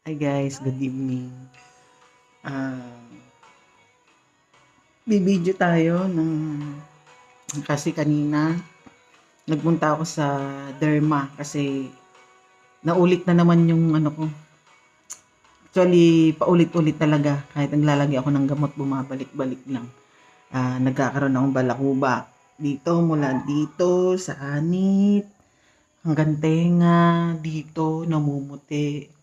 Hi guys, good evening. Ah, Bibidyo tayo kasi kanina nagpunta ako sa derma kasi naulit na naman yung ano ko. Actually, paulit-ulit talaga. Kahit naglalagay ako ng gamot, bumabalik-balik lang. Nagkakaroon akong balakubak. Dito, mula dito, sa anit, hanggang tenga, dito, namumuti.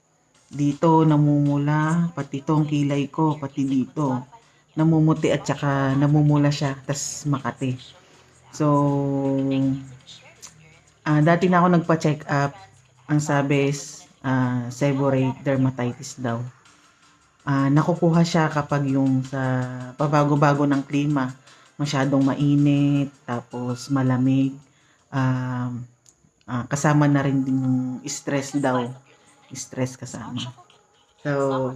Dito, namumula, pati itong kilay ko, pati dito. Namumuti at saka namumula siya, tas makati. So, dati na ako nagpa-check up. Ang sabi is, seborrheic dermatitis daw. Nakukuha siya kapag yung sa pabago-bago ng klima, masyadong mainit, tapos malamig, um, kasama na rin din yung stress daw. Stress kasama. So,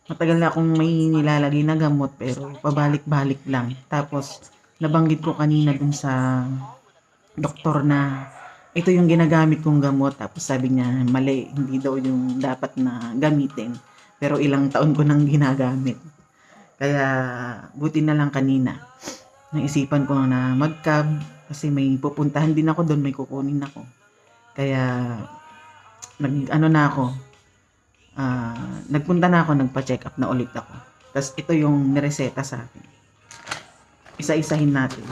matagal na akong may nilalagay na gamot pero pabalik-balik lang. Tapos, nabanggit ko kanina dun sa doktor na ito yung ginagamit kong gamot. Tapos sabi niya, mali, hindi daw yung dapat na gamitin. Pero ilang taon ko nang ginagamit. Kaya, buti na lang kanina. Naisipan ko na mag-cab kasi may pupuntahan din ako doon, may kukunin ako. Kaya, nag-ano na ako, nagpunta na ako, nagpa-check up na ulit ako. Tapos ito yung nireseta sa akin. Isa-isahin natin.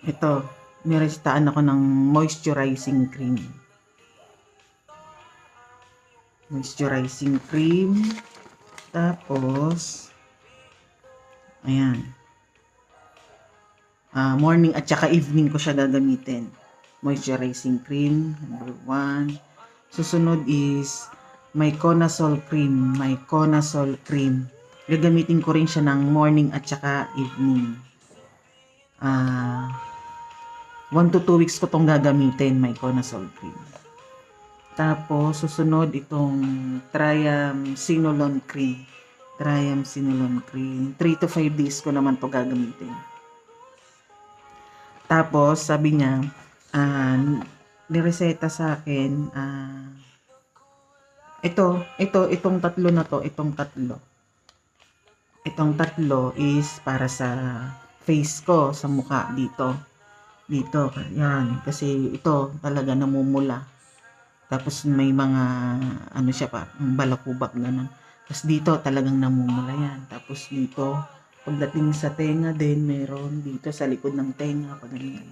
Ito, nirestaan ako ng moisturizing cream. Moisturizing cream. Tapos, ayan. Morning at saka evening ko siya gagamitin. Moisturizing cream, number 1. Susunod is Myconazole cream. Myconazole cream. Gagamitin ko rin siya ng morning at saka evening. 1 to 2 weeks ko tong gagamitin, Myconazole cream. Tapos, susunod itong Triamcinolone cream. Triamcinolone cream. 3 to 5 days ko naman to gagamitin. Tapos, sabi niya, nireseta sa akin, itong tatlo na to, itong tatlo is para sa face ko, sa mukha, dito, yan, kasi ito talaga namumula. Tapos may mga, ano siya pa, balakubak, ganun. Tapos dito talagang namumula yan. Tapos dito, pagdating sa tenga din, meron dito sa likod ng tenga, pag ganyan.